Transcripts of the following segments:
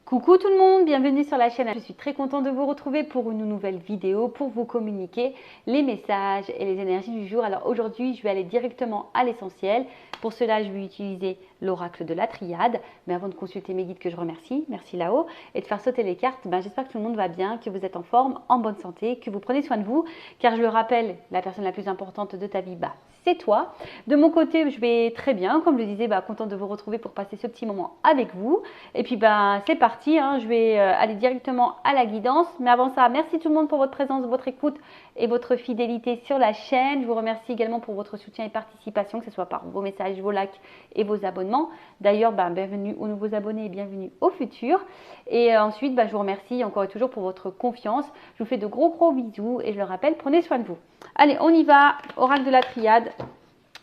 Coucou tout le monde, bienvenue sur la chaîne. Je suis très contente de vous retrouver pour une nouvelle vidéo pour vous communiquer les messages et les énergies du jour. Alors aujourd'hui, je vais aller directement à l'essentiel. Pour cela, je vais utiliser l'oracle de la triade. Mais avant de consulter mes guides que je remercie, merci là-haut, et de faire sauter les cartes, j'espère que tout le monde va bien, que vous êtes en forme, en bonne santé, que vous prenez soin de vous. Car je le rappelle, la personne la plus importante de ta vie, c'est toi. De mon côté, je vais très bien. Comme je le disais, contente de vous retrouver pour passer ce petit moment avec vous. Et puis, c'est parti. Je vais aller directement à la guidance. Mais avant ça, merci tout le monde pour votre présence, votre écoute et votre fidélité sur la chaîne. Je vous remercie également pour votre soutien et participation, que ce soit par vos messages, vos likes et vos abonnements. D'ailleurs, bienvenue aux nouveaux abonnés et bienvenue aux futurs. Et ensuite, je vous remercie encore et toujours pour votre confiance. Je vous fais de gros bisous et je le rappelle, prenez soin de vous. Allez, on y va. Oracle de la triade.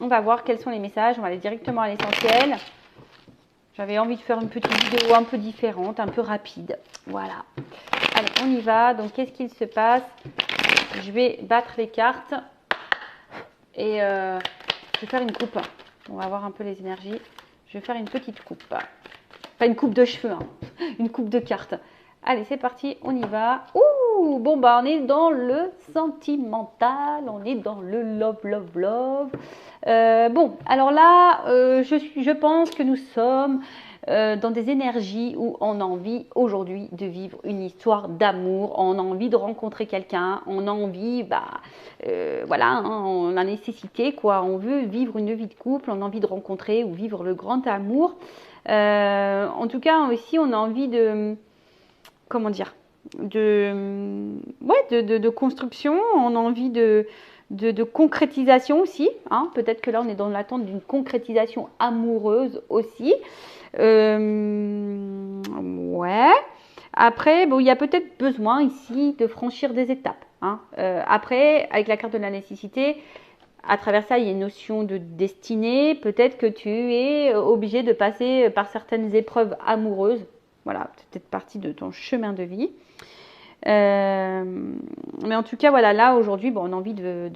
On va voir quels sont les messages. On va aller directement à l'essentiel. J'avais envie de faire une petite vidéo un peu différente, un peu rapide. Voilà. Allez, on y va. Donc, qu'est-ce qu'il se passe? Je vais battre les cartes et je vais faire une coupe. On va voir un peu les énergies. Je vais faire une petite coupe. Pas une coupe de cheveux, une coupe de cartes. Allez, c'est parti, on y va. Ouh, bon, on est dans le sentimental, on est dans le love. Bon, alors là, je pense que nous sommes dans des énergies où on a envie aujourd'hui de vivre une histoire d'amour, on a envie de rencontrer quelqu'un, on a envie, voilà, on a nécessité, quoi. On veut vivre une vie de couple, on a envie de rencontrer ou vivre le grand amour. En tout cas, aussi, on a envie de... Comment dire, de construction, on a envie de concrétisation aussi. Peut-être que là, on est dans l'attente d'une concrétisation amoureuse aussi. Ouais. Après, il y a peut-être besoin ici de franchir des étapes. Après, avec la carte de la nécessité, à travers ça, il y a une notion de destinée. Peut-être que tu es obligé de passer par certaines épreuves amoureuses. Voilà, peut-être partie de ton chemin de vie. Mais en tout cas, voilà, là, aujourd'hui, on a envie de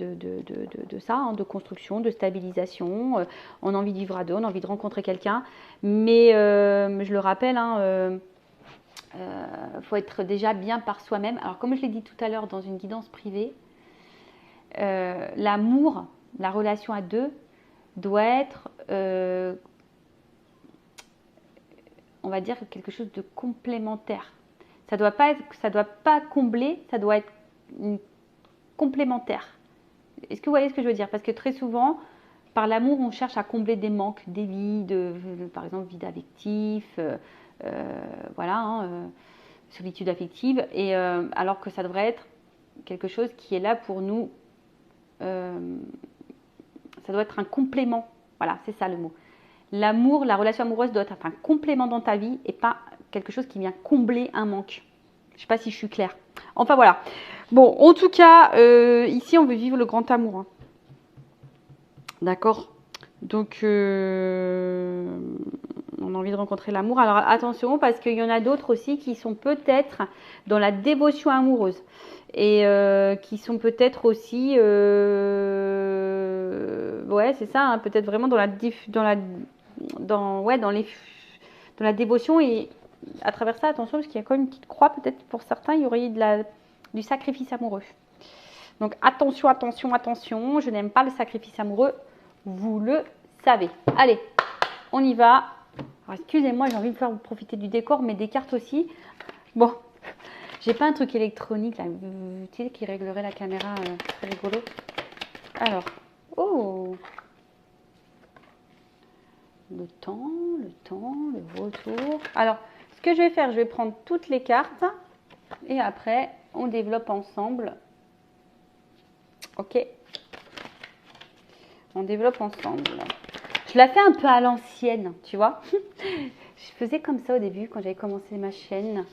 ça, de construction, de stabilisation. On a envie de vivre à deux, on a envie de rencontrer quelqu'un. Mais je le rappelle, faut être déjà bien par soi-même. Alors, comme je l'ai dit tout à l'heure dans une guidance privée, l'amour, la relation à deux doit être... on va dire quelque chose de complémentaire. Ça doit pas combler, ça doit être complémentaire. Est-ce que vous voyez ce que je veux dire? Parce que très souvent, par l'amour, on cherche à combler des manques, des vides, par exemple vide affectif, voilà, solitude affective, et alors que ça devrait être quelque chose qui est là pour nous. Ça doit être un complément. Voilà, c'est ça le mot. L'amour, la relation amoureuse doit être un complément dans ta vie et pas quelque chose qui vient combler un manque. Je ne sais pas si je suis claire. Enfin voilà. Bon, en tout cas, ici on veut vivre le grand amour. D'accord? Donc, on a envie de rencontrer l'amour. Alors attention, parce qu'il y en a d'autres aussi qui sont peut-être dans la dévotion amoureuse. Et qui sont peut-être aussi... ouais, c'est ça, peut-être vraiment dans la dévotion, et à travers ça, attention, parce qu'il y a quand même une petite croix, peut-être pour certains, il y aurait du sacrifice amoureux. Donc attention, je n'aime pas le sacrifice amoureux, vous le savez. Allez, on y va. Excusez-moi, j'ai envie de faire profiter du décor, mais des cartes aussi. Bon, j'ai pas un truc électronique là, tu sais, qui réglerait la caméra, très rigolo. Alors, oh, le temps, le retour. Alors, ce que je vais faire, je vais prendre toutes les cartes et après, on développe ensemble. Ok. On développe ensemble. Je la fais un peu à l'ancienne, tu vois. Je faisais comme ça au début, quand j'avais commencé ma chaîne.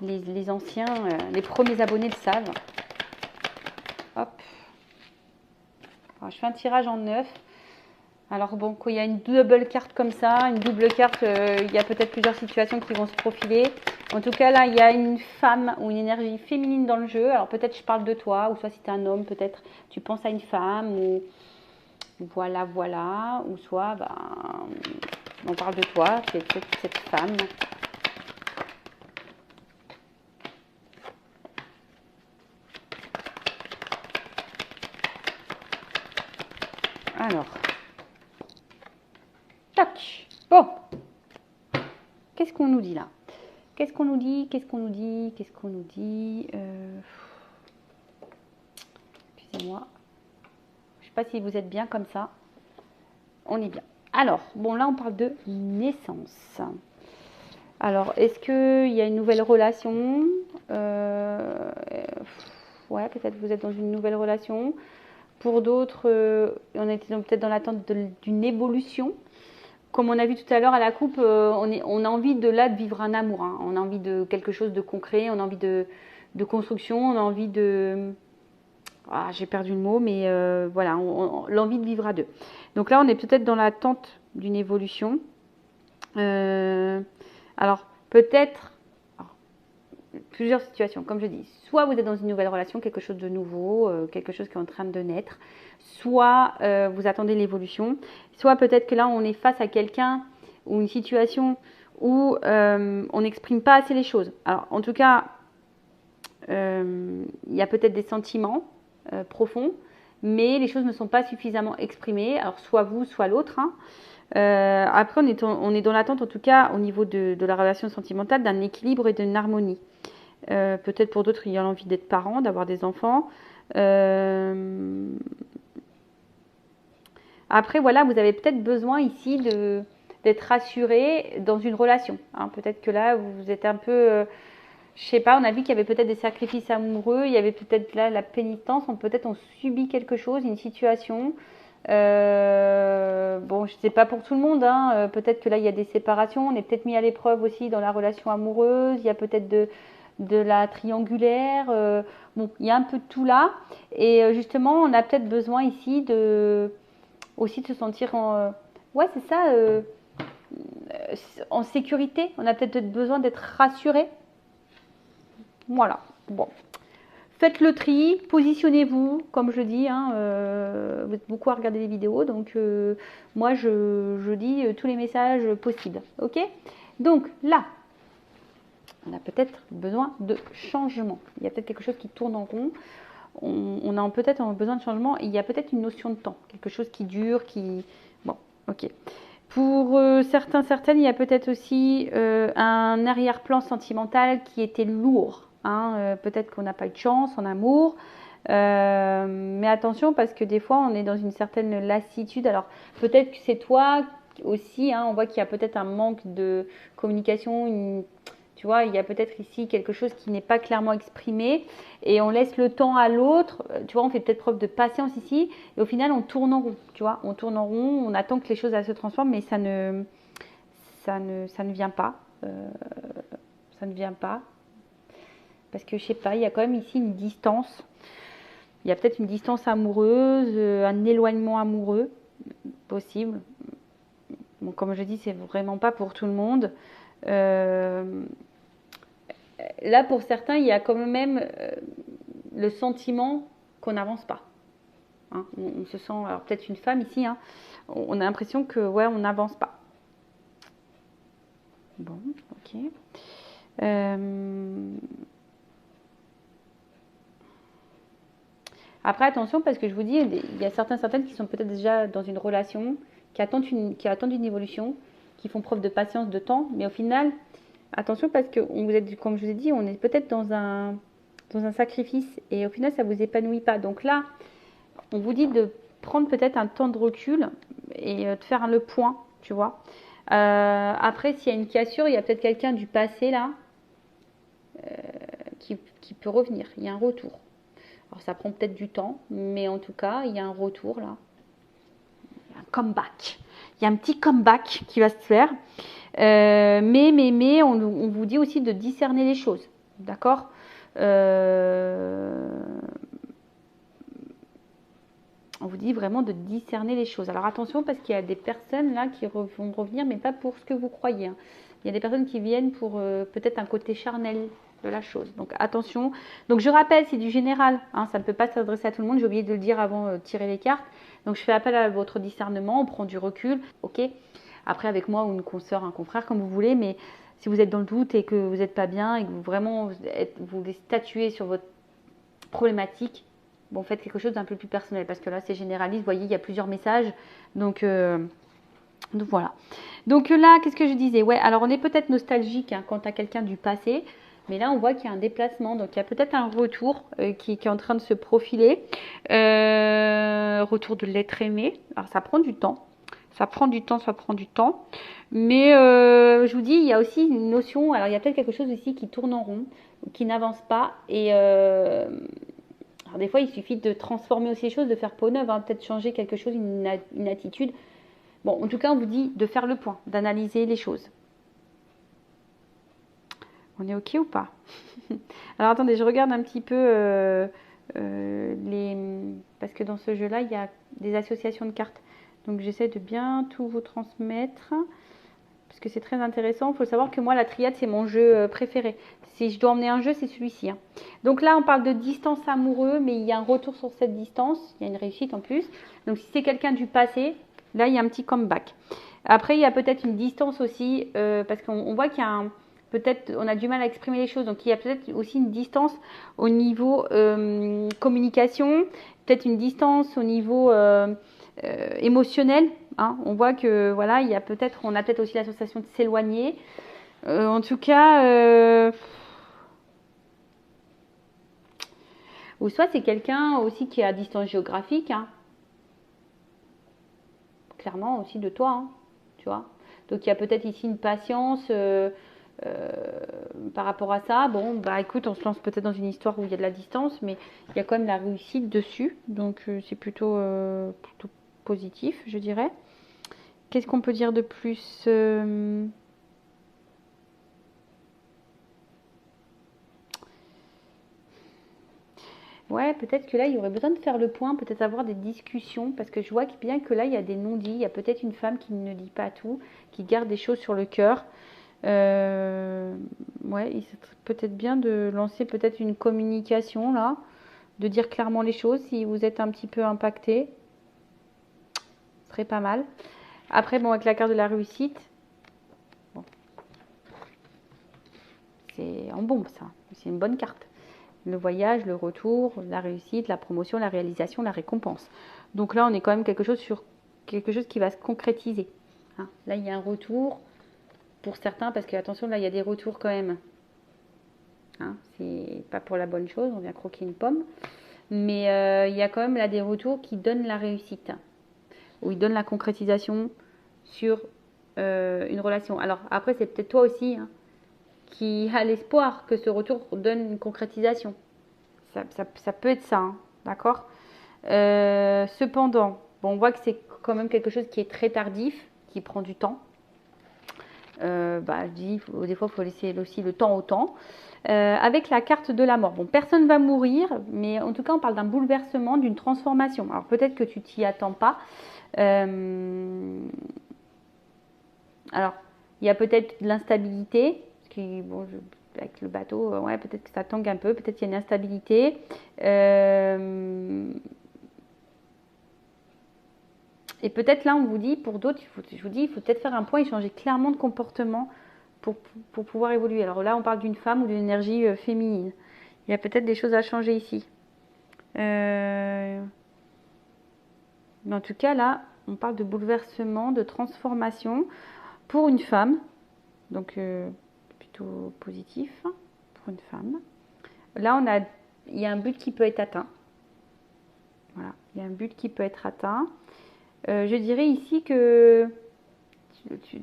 Les anciens, les premiers abonnés le savent. Hop. Alors, je fais un tirage en 9. Alors bon, quand il y a une double carte comme ça, une double carte, il y a peut-être plusieurs situations qui vont se profiler. En tout cas, là, il y a une femme ou une énergie féminine dans le jeu. Alors peut-être je parle de toi, ou soit si tu es un homme, peut-être tu penses à une femme, ou voilà. Ou soit, on parle de toi, c'est cette femme. qu'est-ce qu'on nous dit là? Qu'est-ce qu'on nous dit? Qu'est-ce qu'on nous dit? Qu'est-ce qu'on nous dit? Excusez-moi. Je ne sais pas si vous êtes bien comme ça. On est bien. Alors, bon, là, on parle de naissance. Alors, est-ce qu'il y a une nouvelle relation? Ouais, peut-être vous êtes dans une nouvelle relation. Pour d'autres, on est peut-être dans l'attente d'une évolution. Comme on a vu tout à l'heure à la coupe, on a envie de vivre un amour. Hein. On a envie de quelque chose de concret, on a envie de construction, on a envie de... Ah, j'ai perdu le mot, mais voilà, l'envie de vivre à deux. Donc là, on est peut-être dans l'attente d'une évolution. Alors, peut-être... Plusieurs situations, comme je dis, soit vous êtes dans une nouvelle relation, quelque chose de nouveau, quelque chose qui est en train de naître, soit vous attendez l'évolution, soit peut-être que là on est face à quelqu'un ou une situation où on n'exprime pas assez les choses. Alors en tout cas, il y a peut-être des sentiments profonds, mais les choses ne sont pas suffisamment exprimées, alors soit vous, soit l'autre. Hein. Après, on est dans l'attente, en tout cas, au niveau de la relation sentimentale, d'un équilibre et d'une harmonie. Peut-être pour d'autres, il y a l'envie d'être parent, d'avoir des enfants. Après, voilà, vous avez peut-être besoin ici d'être rassuré dans une relation. Hein. Peut-être que là, vous êtes un peu... je sais pas, on a vu qu'il y avait peut-être des sacrifices amoureux, il y avait peut-être là la pénitence, peut-être on subit quelque chose, une situation... bon, je sais pas pour tout le monde, hein. Peut-être que là il y a des séparations, on est peut-être mis à l'épreuve aussi dans la relation amoureuse, il y a peut-être de la triangulaire, bon, il y a un peu de tout là, et justement on a peut-être besoin ici aussi de se sentir ouais c'est ça, en sécurité, on a peut-être besoin d'être rassuré, voilà, bon. Faites le tri, positionnez-vous, comme je dis, hein, vous êtes beaucoup à regarder les vidéos, donc moi je dis tous les messages possibles, ok? Donc là, on a peut-être besoin de changement, il y a peut-être quelque chose qui tourne en rond, on a peut-être besoin de changement, et il y a peut-être une notion de temps, quelque chose qui dure, qui... Bon, ok. Pour certaines, il y a peut-être aussi un arrière-plan sentimental qui était lourd. Hein, peut-être qu'on n'a pas eu de chance en amour, mais attention parce que des fois on est dans une certaine lassitude. Alors peut-être que c'est toi aussi, hein, on voit qu'il y a peut-être un manque de communication, tu vois, il y a peut-être ici quelque chose qui n'est pas clairement exprimé et on laisse le temps à l'autre, tu vois, on fait peut-être preuve de patience ici et au final on tourne en rond, tu vois, on tourne en rond, on attend que les choses se transforment mais ça ne vient pas, ça ne vient pas. Parce que je sais pas, il y a quand même ici une distance. Il y a peut-être une distance amoureuse, un éloignement amoureux possible. Bon, comme je dis, c'est vraiment pas pour tout le monde. Là, pour certains, il y a quand même le sentiment qu'on n'avance pas. Hein, on se sent, alors peut-être une femme ici, hein, on a l'impression que ouais, on n'avance pas. Bon, ok. Après, attention, parce que je vous dis, il y a certaines qui sont peut-être déjà dans une relation, qui attendent une évolution, qui font preuve de patience, de temps, mais au final, attention, parce que comme je vous ai dit, on est peut-être dans un sacrifice, et au final, ça ne vous épanouit pas. Donc là, on vous dit de prendre peut-être un temps de recul et de faire le point, tu vois. Après, s'il y a une cassure, il y a peut-être quelqu'un du passé, là, qui peut revenir. Il y a un retour. Alors ça prend peut-être du temps, mais en tout cas, il y a un retour là. Il y a un comeback. Il y a un petit comeback qui va se faire. Mais on vous dit aussi de discerner les choses. D'accord, on vous dit vraiment de discerner les choses. Alors attention parce qu'il y a des personnes là qui vont revenir, mais pas pour ce que vous croyez. Hein. Il y a des personnes qui viennent pour peut-être un côté charnel de la chose. Donc attention. Donc je rappelle, c'est du général. Hein, ça ne peut pas s'adresser à tout le monde. J'ai oublié de le dire avant de tirer les cartes. Donc je fais appel à votre discernement. On prend du recul. Ok. Après avec moi ou une consoeur, un confrère, comme vous voulez. Mais si vous êtes dans le doute et que vous n'êtes pas bien et que vous voulez statuer sur votre problématique, bon, faites quelque chose d'un peu plus personnel. Parce que là, c'est généraliste. Vous voyez, il y a plusieurs messages. Donc Donc voilà. Donc là, qu'est-ce que je disais? Ouais, alors on est peut-être nostalgique hein, quant à quelqu'un du passé, mais là on voit qu'il y a un déplacement, donc il y a peut-être un retour qui est en train de se profiler. Retour de l'être aimé. Alors ça prend du temps. Ça prend du temps, ça prend du temps. Mais je vous dis, il y a aussi une notion, alors il y a peut-être quelque chose ici qui tourne en rond, qui n'avance pas. Et alors des fois, il suffit de transformer aussi les choses, de faire peau neuve, hein, peut-être changer quelque chose, une attitude. Bon, en tout cas, on vous dit de faire le point, d'analyser les choses. On est OK ou pas? Alors attendez, je regarde un petit peu parce que dans ce jeu-là, il y a des associations de cartes. Donc j'essaie de bien tout vous transmettre parce que c'est très intéressant. Il faut savoir que moi, la triade, c'est mon jeu préféré. Si je dois emmener un jeu, c'est celui-ci. Hein. Donc là, on parle de distance amoureux, mais il y a un retour sur cette distance. Il y a une réussite en plus. Donc si c'est quelqu'un du passé, là, il y a un petit comeback. Après, il y a peut-être une distance aussi parce qu'on voit qu'il y a un... Peut-être on a du mal à exprimer les choses, donc il y a peut-être aussi une distance au niveau communication, peut-être une distance au niveau émotionnel. Hein. On voit que voilà, il y a peut-être, on a peut-être aussi la sensation de s'éloigner. En tout cas, ou soit c'est quelqu'un aussi qui est à distance géographique, hein. Clairement aussi de toi, hein, tu vois. Donc il y a peut-être ici une patience. Par rapport à ça, bon, bah écoute, on se lance peut-être dans une histoire où il y a de la distance, mais il y a quand même la réussite dessus, donc c'est plutôt positif, je dirais. Qu'est-ce qu'on peut dire de plus Ouais, peut-être que là, il y aurait besoin de faire le point, peut-être avoir des discussions, parce que je vois bien que là, il y a des non-dits, il y a peut-être une femme qui ne dit pas tout, qui garde des choses sur le cœur. Ouais, il serait peut-être bien de lancer peut-être une communication là, de dire clairement les choses si vous êtes un petit peu impacté. Ce serait pas mal. Après, bon, avec la carte de la réussite, bon, c'est en bombe ça. C'est une bonne carte. Le voyage, le retour, la réussite, la promotion, la réalisation, la récompense. Donc là, on est quand même sur quelque chose qui va se concrétiser. Hein, là, il y a un retour pour certains, parce que attention, là, il y a des retours quand même. Hein, c'est pas pour la bonne chose, on vient croquer une pomme. Mais il y a quand même là des retours qui donnent la réussite, où ils donnent la concrétisation sur une relation. Alors après, c'est peut-être toi aussi hein, qui a l'espoir que ce retour donne une concrétisation. Ça peut être ça, hein, d'accord. Cependant, bon, on voit que c'est quand même quelque chose qui est très tardif, qui prend du temps. Je dis, des fois, il faut laisser aussi le temps au temps. Avec la carte de la mort. Bon, personne ne va mourir, mais en tout cas, on parle d'un bouleversement, d'une transformation. Alors, peut-être que tu t'y attends pas. Alors, il y a peut-être de l'instabilité, parce que, bon, avec le bateau, ouais, peut-être que ça tangue un peu, peut-être qu'il y a une instabilité. Et peut-être là, on vous dit, pour d'autres, je vous dis, il faut peut-être faire un point et changer clairement de comportement pour pouvoir évoluer. Alors là, on parle d'une femme ou d'une énergie féminine. Il y a peut-être des choses à changer ici. Mais en tout cas, là, on parle de bouleversement, de transformation pour une femme. Donc, plutôt positif pour une femme. Là, il y a un but qui peut être atteint. Voilà, il y a un but qui peut être atteint. Je dirais ici que,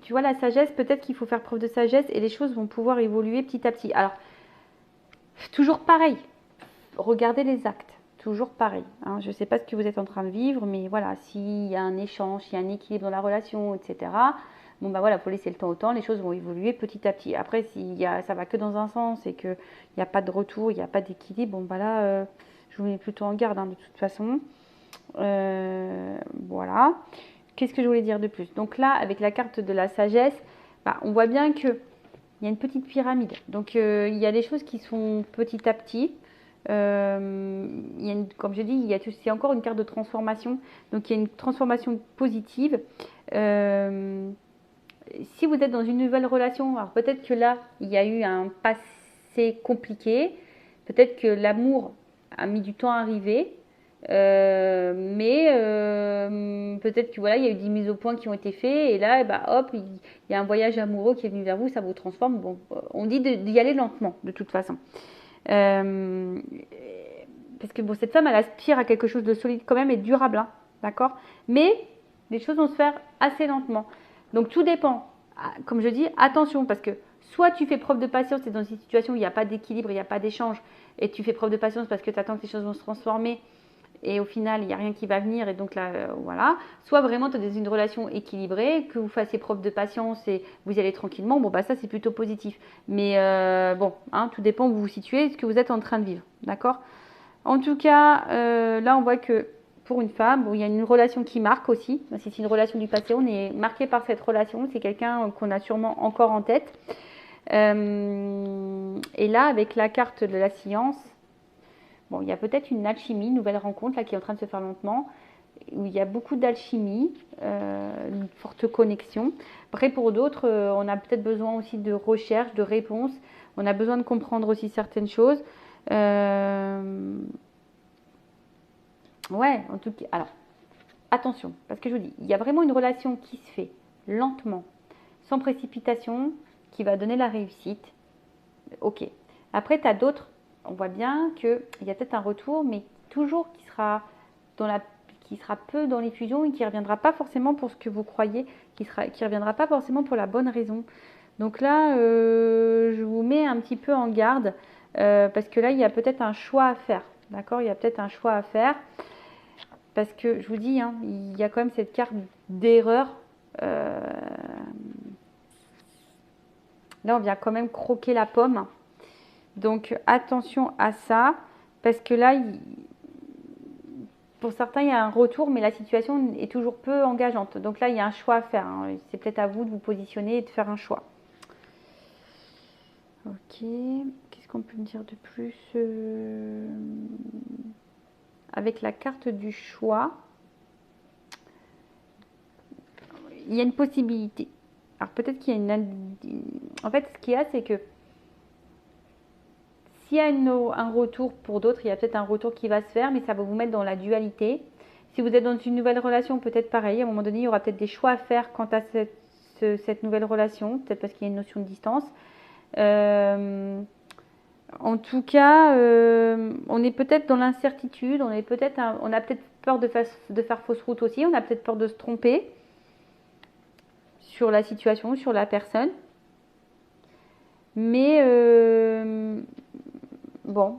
tu vois, la sagesse, peut-être qu'il faut faire preuve de sagesse et les choses vont pouvoir évoluer petit à petit. Alors, toujours pareil, regardez les actes, toujours pareil. Hein. Je ne sais pas ce que vous êtes en train de vivre, mais voilà, s'il y a un échange, s'il y a un équilibre dans la relation, etc., bon bah voilà, il faut laisser le temps au temps, les choses vont évoluer petit à petit. Après, ça va que dans un sens et qu'il n'y a pas de retour, il n'y a pas d'équilibre, bon bah là, je vous mets plutôt en garde hein, de toute façon. Voilà. Qu'est-ce que je voulais dire de plus? Donc là, avec la carte de la sagesse, bah, on voit bien qu'il y a une petite pyramide. Donc il y a des choses qui sont petit à petit. Comme je dis, c'est encore une carte de transformation. Donc il y a une transformation positive. Si vous êtes dans une nouvelle relation, alors peut-être que là, il y a eu un passé compliqué. Peut-être que l'amour a mis du temps à arriver. Peut-être que voilà, il y a eu des mises au point qui ont été faites et là, bah, hop, il y a un voyage amoureux qui est venu vers vous, ça vous transforme. Bon, on dit d'y aller lentement, de toute façon. Euh, parce que bon, cette femme, elle aspire à quelque chose de solide quand même et durable, hein, d'accord? Mais les choses vont se faire assez lentement. Donc tout dépend. Comme je dis, attention, parce que soit tu fais preuve de patience, tu es dans une situation où il n'y a pas d'équilibre, il n'y a pas d'échange, et tu fais preuve de patience parce que tu attends que les choses vont se transformer, et au final, il n'y a rien qui va venir, et donc là, voilà. Soit vraiment, tu es dans une relation équilibrée, que vous fassiez preuve de patience et vous y allez tranquillement, bon, bah ça, c'est plutôt positif. Mais bon, hein, tout dépend où vous vous situez, ce que vous êtes en train de vivre, d'accord? En tout cas, là, on voit que pour une femme, bon, il y a une relation qui marque aussi. Si c'est une relation du passé, on est marqué par cette relation. C'est quelqu'un qu'on a sûrement encore en tête. Et là, avec la carte de la science, bon, il y a peut-être une alchimie, une nouvelle rencontre là, qui est en train de se faire lentement, où il y a beaucoup d'alchimie, une forte connexion. Après, pour d'autres, on a peut-être besoin aussi de recherche, de réponses. On a besoin de comprendre aussi certaines choses. Ouais, en tout cas, alors, attention, parce que je vous dis, il y a vraiment une relation qui se fait lentement, sans précipitation, qui va donner la réussite. Ok. Après, tu as d'autres, on voit bien qu'il y a peut-être un retour, mais toujours qui sera peu dans les fusions et qui ne reviendra pas forcément pour ce que vous croyez, qui ne reviendra pas forcément pour la bonne raison. Donc là, je vous mets un petit peu en garde, parce que là, il y a peut-être un choix à faire. D'accord? Il y a peut-être un choix à faire. Parce que je vous dis, hein, il y a quand même cette carte d'erreur. Euh, Là, on vient quand même croquer la pomme. Donc attention à ça. Parce que là, pour certains, il y a un retour, mais la situation est toujours peu engageante. Donc là, il y a un choix à faire, hein. C'est peut-être à vous de vous positionner et de faire un choix. Ok. Qu'est-ce qu'on peut me dire de plus avec la carte du choix, il y a une possibilité. Alors peut-être qu'il y a une... En fait, ce qu'il y a, c'est que s'il y a un retour pour d'autres, il y a peut-être un retour qui va se faire, mais ça va vous mettre dans la dualité. Si vous êtes dans une nouvelle relation, peut-être pareil, à un moment donné, il y aura peut-être des choix à faire quant à cette nouvelle relation, peut-être parce qu'il y a une notion de distance. En tout cas, on est peut-être dans l'incertitude, on a peut-être peur de faire fausse route aussi, on a peut-être peur de se tromper sur la situation, sur la personne. Mais bon,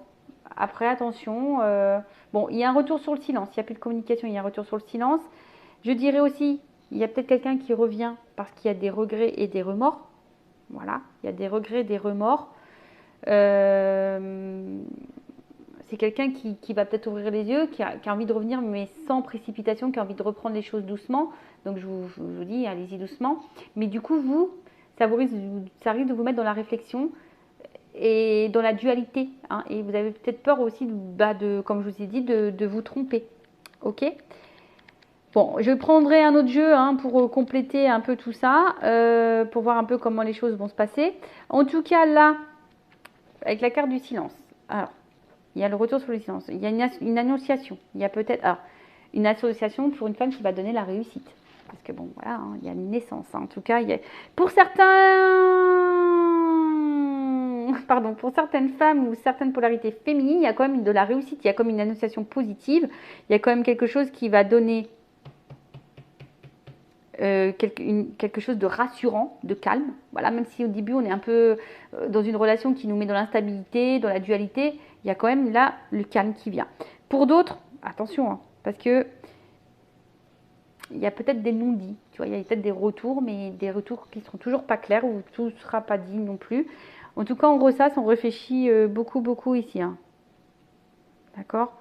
après attention, bon, il y a un retour sur le silence, il n'y a plus de communication, il y a un retour sur le silence. Je dirais aussi, il y a peut-être quelqu'un qui revient parce qu'il y a des regrets et des remords. Voilà, il y a des regrets et des remords. C'est quelqu'un qui va peut-être ouvrir les yeux, qui a envie de revenir, mais sans précipitation, qui a envie de reprendre les choses doucement. Donc je vous dis, allez-y doucement. Mais du coup, ça risque de vous mettre dans la réflexion et dans la dualité. Hein, et vous avez peut-être peur aussi, comme je vous ai dit, de vous tromper. Ok ? Bon, je prendrai un autre jeu, hein, pour compléter un peu tout ça, pour voir un peu comment les choses vont se passer. En tout cas, là, avec la carte du silence. Alors, il y a le retour sur le silence. Il y a une annonciation. Il y a peut-être une association pour une femme qui va donner la réussite. Parce que bon, voilà, hein, il y a une naissance. Hein. En tout cas, pour certaines femmes ou certaines polarités féminines, il y a quand même de la réussite. Il y a comme une annonciation positive. Il y a quand même quelque chose qui va donner quelque chose de rassurant, de calme. Voilà, même si au début on est un peu dans une relation qui nous met dans l'instabilité, dans la dualité, il y a quand même là le calme qui vient. Pour d'autres, attention, hein, parce que il y a peut-être des non-dits, tu vois, il y a peut-être des retours, mais des retours qui ne seront toujours pas clairs ou tout ne sera pas dit non plus. En tout cas, on ressasse, on réfléchit beaucoup, beaucoup ici. Hein. D'accord.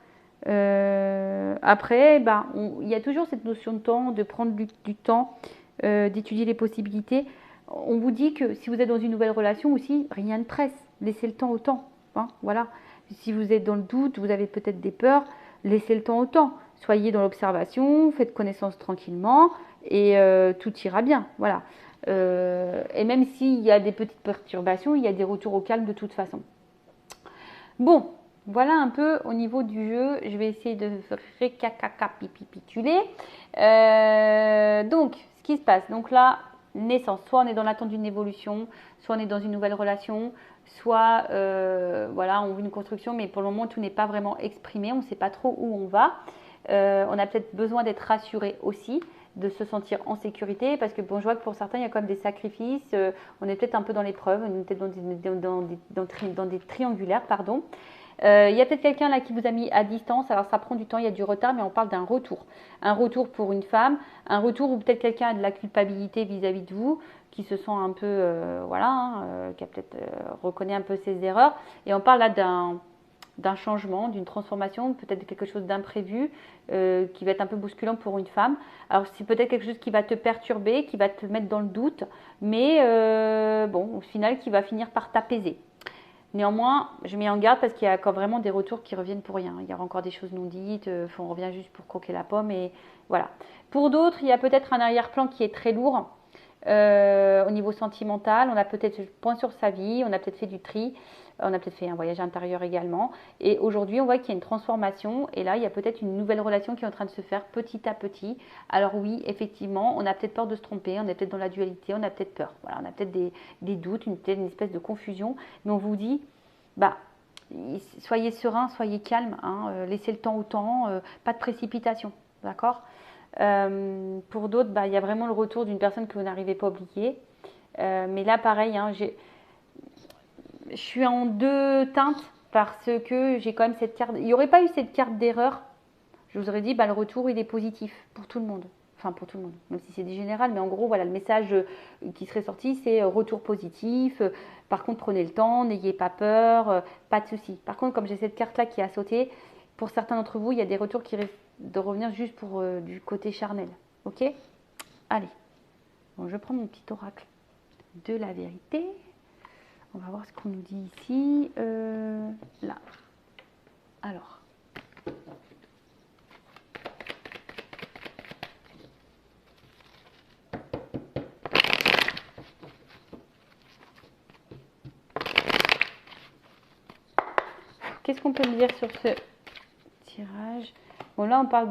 Après, il y a toujours cette notion de temps, de prendre du temps, d'étudier les possibilités. On vous dit que si vous êtes dans une nouvelle relation aussi, rien ne presse. Laissez le temps au temps. Hein, voilà. Si vous êtes dans le doute, vous avez peut-être des peurs, laissez le temps au temps. Soyez dans l'observation, faites connaissance tranquillement et tout ira bien. Voilà. Et même s'il y a des petites perturbations, il y a des retours au calme de toute façon. Bon. Voilà un peu au niveau du jeu. Je vais essayer de récapituler. Donc, ce qui se passe. Donc là, naissance. Soit on est dans l'attente d'une évolution, soit on est dans une nouvelle relation, soit voilà, on veut une construction, mais pour le moment, tout n'est pas vraiment exprimé. On ne sait pas trop où on va. On a peut-être besoin d'être rassuré aussi, de se sentir en sécurité, parce que bon, je vois que pour certains, il y a quand même des sacrifices. On est peut-être un peu dans l'épreuve, on est peut-être dans des triangulaires, pardon. Il y a peut-être quelqu'un là qui vous a mis à distance, alors ça prend du temps, il y a du retard, mais on parle d'un retour. Un retour pour une femme, un retour où peut-être quelqu'un a de la culpabilité vis-à-vis de vous, qui se sent un peu, voilà, qui a peut-être reconnaît un peu ses erreurs. Et on parle là d'un changement, d'une transformation, peut-être de quelque chose d'imprévu, qui va être un peu bousculant pour une femme. Alors c'est peut-être quelque chose qui va te perturber, qui va te mettre dans le doute, mais bon, au final, qui va finir par t'apaiser. Néanmoins, je mets en garde parce qu'il y a encore vraiment des retours qui reviennent pour rien. Il y aura encore des choses non dites, on revient juste pour croquer la pomme et voilà. Pour d'autres, il y a peut-être un arrière-plan qui est très lourd au niveau sentimental. On a peut-être fait le point sur sa vie, on a peut-être fait du tri, on a peut-être fait un voyage intérieur également. Et aujourd'hui, on voit qu'il y a une transformation et là, il y a peut-être une nouvelle relation qui est en train de se faire petit à petit. Alors oui, effectivement, on a peut-être peur de se tromper, on est peut-être dans la dualité, on a peut-être peur. Voilà, on a peut-être des doutes, une espèce de confusion. Mais on vous dit, bah, soyez serein, soyez calme, hein, laissez le temps au temps, pas de précipitation, d'accord. Pour d'autres, bah, il y a vraiment le retour d'une personne que vous n'arrivez pas à oublier. Mais là, pareil, hein, je suis en deux teintes parce que j'ai quand même cette carte. Il n'y aurait pas eu cette carte d'erreur. Je vous aurais dit, bah, le retour, il est positif pour tout le monde. Enfin, pour tout le monde, même si c'est des générales. Mais en gros, voilà, le message qui serait sorti, c'est retour positif. Par contre, prenez le temps, n'ayez pas peur, pas de souci. Par contre, comme j'ai cette carte-là qui a sauté, pour certains d'entre vous, il y a des retours qui risquent de revenir juste pour du côté charnel. Ok? Allez. Bon, je prends mon petit oracle de la vérité. On va voir ce qu'on nous dit ici. Là. Alors. Qu'est-ce qu'on peut me dire sur ce tirage? Bon, là, on parle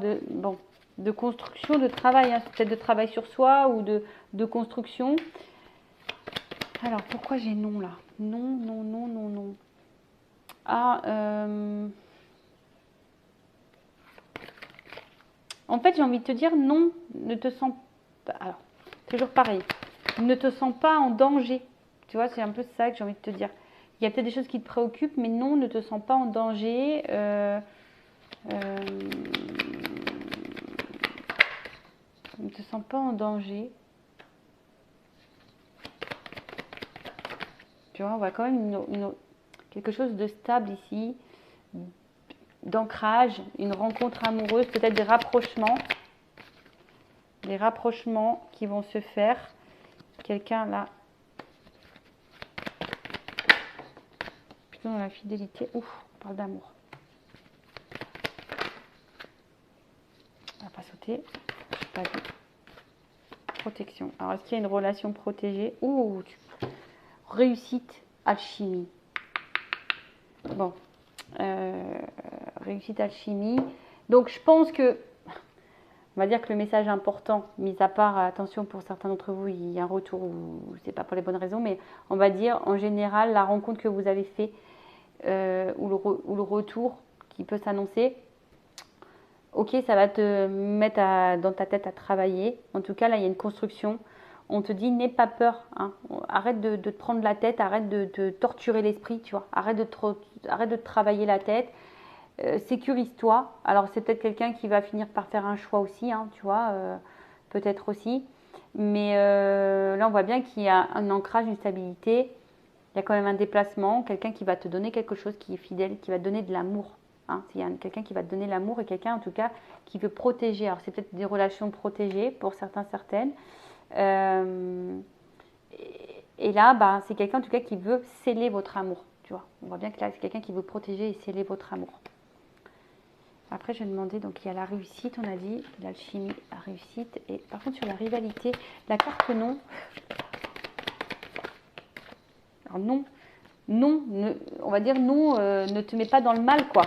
de construction, de travail. Hein. Peut-être de travail sur soi ou de construction. Alors, pourquoi j'ai non là? Non, non, non, non, non. Ah, en fait, j'ai envie de te dire non, ne te sens pas. Alors, toujours pareil. Ne te sens pas en danger. Tu vois, c'est un peu ça que j'ai envie de te dire. Il y a peut-être des choses qui te préoccupent, mais non, ne te sens pas en danger. Ne te sens pas en danger. Tu vois, on voit quand même quelque chose de stable ici, d'ancrage, une rencontre amoureuse, peut-être des rapprochements qui vont se faire. Quelqu'un là, plutôt dans la fidélité. Ouf, on parle d'amour. On va pas sauter. Je pas vu. Protection. Alors, est-ce qu'il y a une relation protégée? Ouh, réussite, alchimie. Bon, réussite, alchimie. Donc, je pense que, on va dire que le message important, mis à part, attention pour certains d'entre vous, il y a un retour ou c'est pas pour les bonnes raisons, mais on va dire en général la rencontre que vous avez fait ou le retour qui peut s'annoncer. Ok, ça va te mettre dans ta tête à travailler. En tout cas, là, il y a une construction. On te dit, n'aie pas peur. Hein. Arrête de te prendre la tête, arrête de te torturer l'esprit, tu vois. Arrête de te travailler la tête. Sécurise-toi. Alors, c'est peut-être quelqu'un qui va finir par faire un choix aussi, hein, tu vois. Peut-être aussi. Mais là, on voit bien qu'il y a un ancrage, une stabilité. Il y a quand même un déplacement. Quelqu'un qui va te donner quelque chose qui est fidèle, qui va te donner de l'amour. Hein, il y a quelqu'un qui va te donner l'amour et quelqu'un en tout cas qui veut protéger. Alors c'est peut-être des relations protégées pour certains, certaines. Et là, bah, c'est quelqu'un en tout cas qui veut sceller votre amour. Tu vois, on voit bien que là c'est quelqu'un qui veut protéger et sceller votre amour. Après, je vais demander, donc il y a la réussite, on a dit, l'alchimie, la réussite. Et par contre, sur la rivalité, la carte non. Alors non, non, on va dire non, ne te mets pas dans le mal, quoi.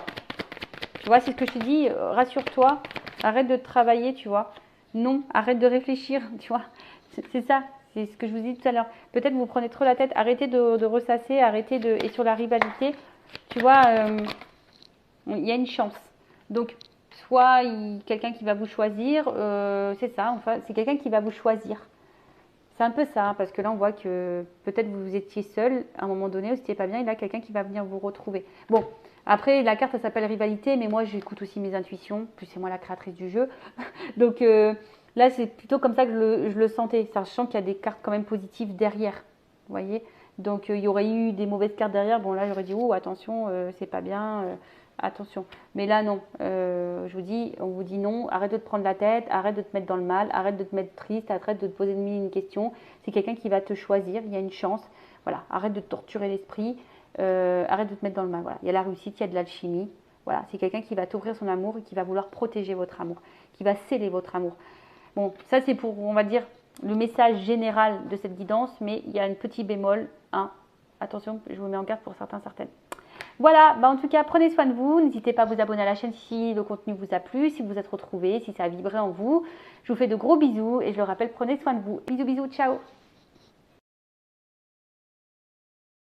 Tu vois, c'est ce que je te dis, rassure-toi, arrête de travailler, tu vois. Non, arrête de réfléchir, tu vois. C'est ça, c'est ce que je vous dis tout à l'heure. Peut-être vous prenez trop la tête, arrêtez de ressasser, arrêtez de... Et sur la rivalité, tu vois, il y a une chance. Donc, soit quelqu'un qui va vous choisir, c'est ça, enfin, c'est quelqu'un qui va vous choisir. C'est un peu ça, hein, parce que là, on voit que peut-être vous étiez seul à un moment donné, ou c'était pas bien, et là, quelqu'un qui va venir vous retrouver. Bon, après, la carte, ça s'appelle rivalité, mais moi, j'écoute aussi mes intuitions, plus c'est moi la créatrice du jeu. Donc là, c'est plutôt comme ça que je le sentais, sachant qu'il y a des cartes quand même positives derrière, vous voyez. Donc il y aurait eu des mauvaises cartes derrière, bon là, j'aurais dit, oh, attention, c'est pas bien, attention. Mais là, non, je vous dis, on vous dit non, arrête de te prendre la tête, arrête de te mettre dans le mal, arrête de te mettre triste, arrête de te poser mille une questions. C'est quelqu'un qui va te choisir, il y a une chance. Voilà, arrête de te torturer l'esprit, arrête de te mettre dans le mal. Voilà, il y a la réussite, il y a de l'alchimie. Voilà, c'est quelqu'un qui va t'ouvrir son amour et qui va vouloir protéger votre amour, qui va sceller votre amour. Bon, ça c'est pour, on va dire, le message général de cette guidance, mais il y a un petit bémol, hein. Attention, je vous mets en garde pour certains, certaines. Voilà, bah en tout cas, prenez soin de vous. N'hésitez pas à vous abonner à la chaîne si le contenu vous a plu, si vous êtes retrouvés, si ça a vibré en vous. Je vous fais de gros bisous et je le rappelle, prenez soin de vous. Bisous, bisous, ciao.